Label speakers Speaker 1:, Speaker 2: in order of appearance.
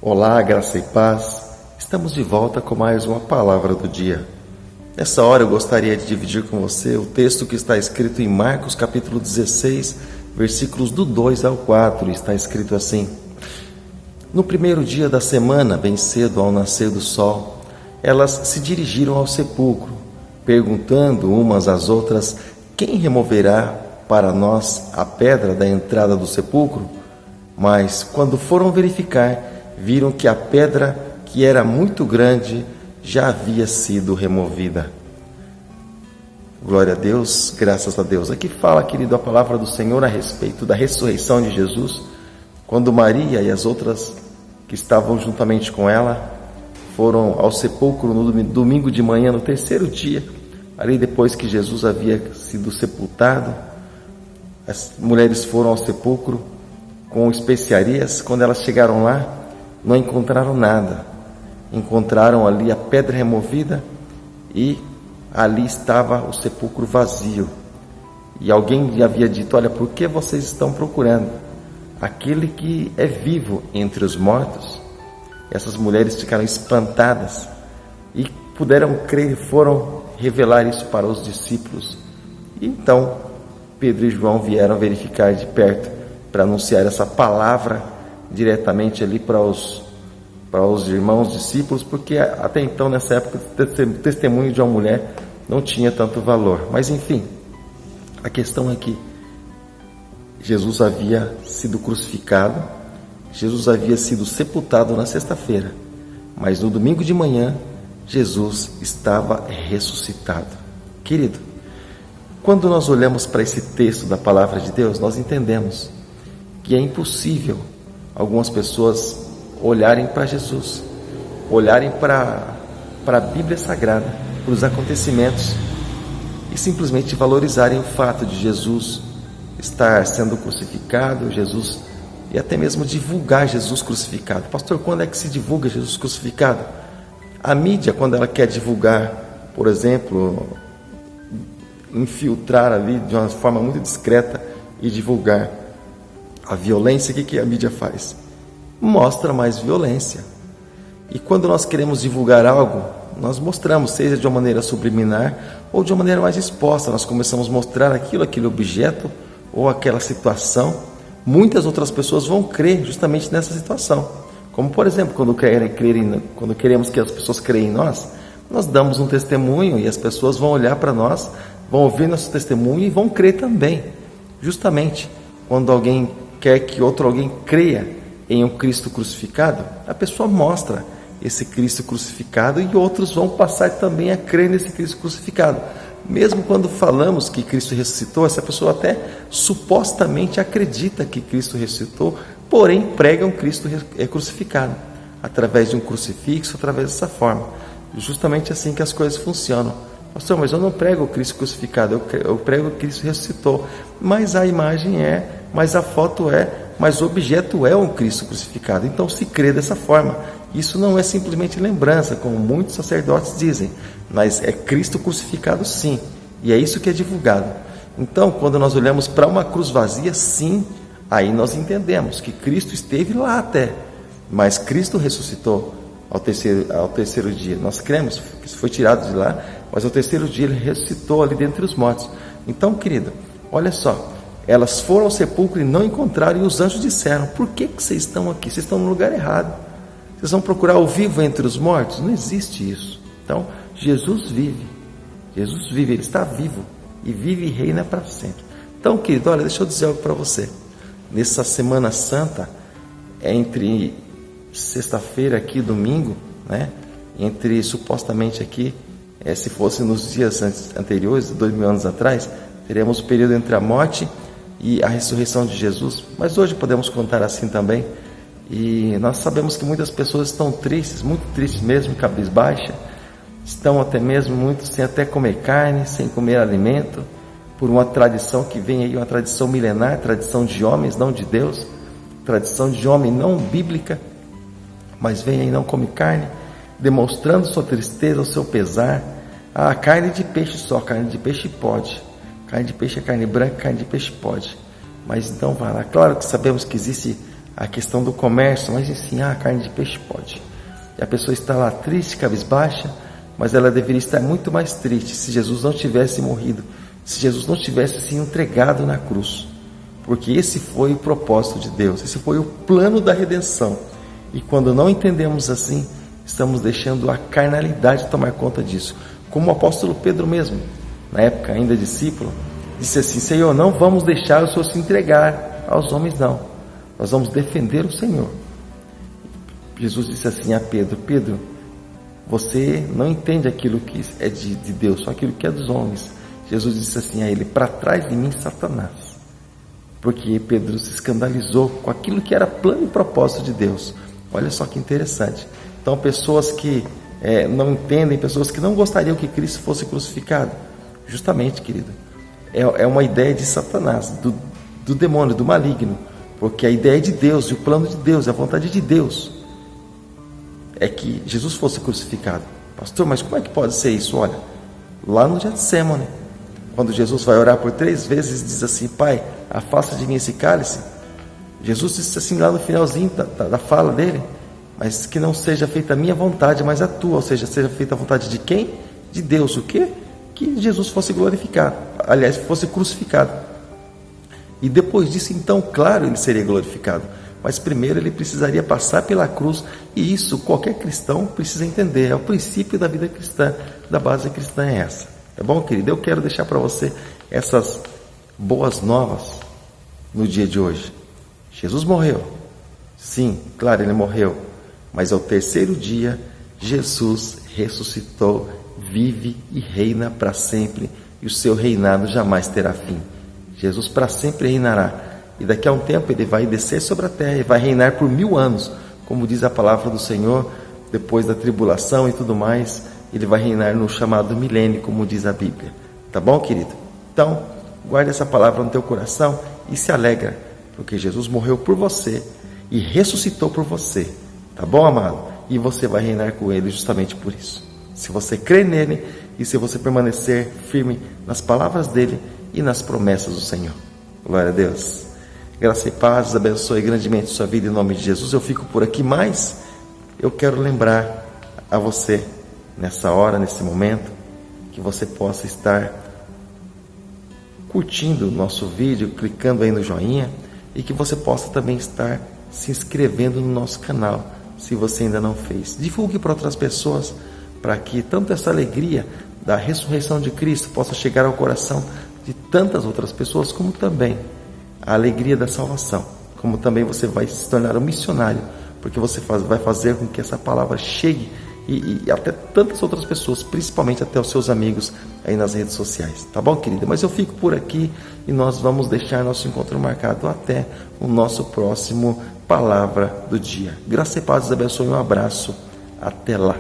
Speaker 1: Olá, graça e paz. Estamos de volta com mais uma palavra do dia. Nessa hora eu gostaria de dividir com você o texto que está escrito em Marcos capítulo 16, versículos do 2 ao 4. Está escrito assim: No primeiro dia da semana, bem cedo ao nascer do sol, elas se dirigiram ao sepulcro, perguntando umas às outras: quem removerá para nós a pedra da entrada do sepulcro? Mas quando foram verificar, viram que a pedra, que era muito grande, já havia sido removida. Glória a Deus, graças a Deus. Aqui fala, querido, a palavra do Senhor a respeito da ressurreição de Jesus, quando Maria e as outras que estavam juntamente com ela foram ao sepulcro no domingo de manhã, no terceiro dia, ali depois que Jesus havia sido sepultado. As mulheres foram ao sepulcro com especiarias. Quando elas chegaram lá, não encontraram nada. Encontraram ali a pedra removida e ali estava o sepulcro vazio. E alguém lhe havia dito: olha, por que vocês estão procurando aquele que é vivo entre os mortos? Essas mulheres ficaram espantadas e puderam crer e foram revelar isso para os discípulos. E então Pedro e João vieram verificar de perto para anunciar essa palavra diretamente ali para os irmãos discípulos, porque até então, nessa época, o testemunho de uma mulher não tinha tanto valor. Mas enfim, a questão é que Jesus havia sido crucificado, Jesus havia sido sepultado na sexta-feira, mas no domingo de manhã Jesus estava ressuscitado. Querido, quando nós olhamos para esse texto da palavra de Deus, nós entendemos que é impossível algumas pessoas olharem para Jesus, olharem para a Bíblia Sagrada, para os acontecimentos e simplesmente valorizarem o fato de Jesus estar sendo crucificado, Jesus, e até mesmo divulgar Jesus crucificado. Pastor, quando é que se divulga Jesus crucificado? A mídia, quando ela quer divulgar, por exemplo, infiltrar ali de uma forma muito discreta e divulgar a violência, o que a mídia faz? Mostra mais violência. E quando nós queremos divulgar algo, nós mostramos, seja de uma maneira subliminar ou de uma maneira mais exposta. Nós começamos a mostrar aquele objeto ou aquela situação. Muitas outras pessoas vão crer justamente nessa situação. Como, por exemplo, quando queremos que as pessoas creiam em nós, nós damos um testemunho e as pessoas vão olhar para nós, vão ouvir nosso testemunho e vão crer também. Justamente quando alguém quer que outro alguém creia em um Cristo crucificado, a pessoa mostra esse Cristo crucificado e outros vão passar também a crer nesse Cristo crucificado. Mesmo quando falamos que Cristo ressuscitou, essa pessoa até supostamente acredita que Cristo ressuscitou, porém prega um Cristo crucificado, através de um crucifixo, através dessa forma. Justamente assim que as coisas funcionam. Pastor, mas eu não prego o Cristo crucificado, eu prego que Cristo ressuscitou. Mas a imagem mas a foto mas o objeto é um Cristo crucificado. Então se crê dessa forma. Isso não é simplesmente lembrança, como muitos sacerdotes dizem, mas é Cristo crucificado sim, e é isso que é divulgado. Então, quando nós olhamos para uma cruz vazia, sim, aí nós entendemos que Cristo esteve lá até, mas Cristo ressuscitou ao terceiro dia. Nós cremos que isso foi tirado de lá, mas ao terceiro dia ele ressuscitou ali dentre os mortos. Então, querido, olha só, elas foram ao sepulcro e não encontraram, e os anjos disseram: por que vocês estão aqui? Vocês estão no lugar errado. Vocês vão procurar o vivo entre os mortos? Não existe isso. Então, Jesus vive, ele está vivo, e vive e reina para sempre. Então, querido, olha, deixa eu dizer algo para você. Nessa Semana Santa, entre sexta-feira aqui e domingo, entre supostamente aqui, se fosse nos dias anteriores, 2000 anos atrás, teremos o período entre a morte e a ressurreição de Jesus, mas hoje podemos contar assim também. E nós sabemos que muitas pessoas estão tristes, muito tristes mesmo, cabisbaixa, estão até mesmo muitos sem até comer carne, sem comer alimento, por uma tradição que vem aí, uma tradição milenar, tradição de homens, não de Deus, tradição de homem não bíblica, mas vem aí, não come carne, demonstrando sua tristeza, o seu pesar. Carne de peixe só, carne de peixe pode, carne de peixe é carne branca, carne de peixe pode, mas então vai lá. Claro que sabemos que existe a questão do comércio, mas sim, carne de peixe pode. E a pessoa está lá triste, cabisbaixa, mas ela deveria estar muito mais triste se Jesus não tivesse morrido, se Jesus não tivesse se entregado na cruz. Porque esse foi o propósito de Deus, esse foi o plano da redenção. E quando não entendemos assim, estamos deixando a carnalidade tomar conta disso. Como o apóstolo Pedro mesmo, na época ainda discípulo, disse assim: Senhor, não vamos deixar o Senhor se entregar aos homens, não. Nós vamos defender o Senhor. Jesus disse assim a Pedro: Pedro, você não entende aquilo que é de Deus, só aquilo que é dos homens. Jesus disse assim a ele: para trás de mim, Satanás. Porque Pedro se escandalizou com aquilo que era plano e propósito de Deus. Olha só que interessante. Então, pessoas que não entendem, pessoas que não gostariam que Cristo fosse crucificado, justamente, querido, é uma ideia de Satanás, do demônio, do maligno, porque a ideia é de Deus, e o plano de Deus, a vontade de Deus é que Jesus fosse crucificado. Pastor, mas como é que pode ser isso? Olha, lá no Getsemane, quando Jesus vai orar por 3 vezes, diz assim: Pai, afasta de mim esse cálice. Jesus disse assim lá no finalzinho da fala dele: mas que não seja feita a minha vontade, mas a tua. Ou seja, seja feita a vontade de quem? De Deus. O quê? Que Jesus fosse glorificado, aliás, fosse crucificado. E depois disso, então, claro, ele seria glorificado. Mas primeiro ele precisaria passar pela cruz. E isso qualquer cristão precisa entender. É o princípio da vida cristã, da base cristã é essa. Tá bom, querido? Eu quero deixar para você essas boas novas no dia de hoje. Jesus morreu. Sim, claro, ele morreu. Mas ao 3º dia, Jesus ressuscitou, vive e reina para sempre. E o seu reinado jamais terá fim. Jesus para sempre reinará. E daqui a um tempo ele vai descer sobre a terra e vai reinar por 1000 anos. Como diz a palavra do Senhor, depois da tribulação e tudo mais, ele vai reinar no chamado milênio, como diz a Bíblia. Tá bom, querido? Então, guarde essa palavra no teu coração e se alegra, porque Jesus morreu por você e ressuscitou por você. Tá bom, amado? E você vai reinar com ele justamente por isso. Se você crer nele e se você permanecer firme nas palavras dele e nas promessas do Senhor. Glória a Deus. Graça e paz, abençoe grandemente sua vida em nome de Jesus. Eu fico por aqui, mas eu quero lembrar a você, nessa hora, nesse momento, que você possa estar curtindo o nosso vídeo, clicando aí no joinha, e que você possa também estar se inscrevendo no nosso canal, se você ainda não fez. Divulgue para outras pessoas, para que tanto essa alegria da ressurreição de Cristo possa chegar ao coração de tantas outras pessoas, como também a alegria da salvação, como também você vai se tornar um missionário, porque você vai fazer com que essa palavra chegue e até tantas outras pessoas, principalmente até os seus amigos aí nas redes sociais. Tá bom, querida? Mas eu fico por aqui e nós vamos deixar nosso encontro marcado até o nosso próximo Palavra do Dia. Graça e paz, abençoe, um abraço, até lá.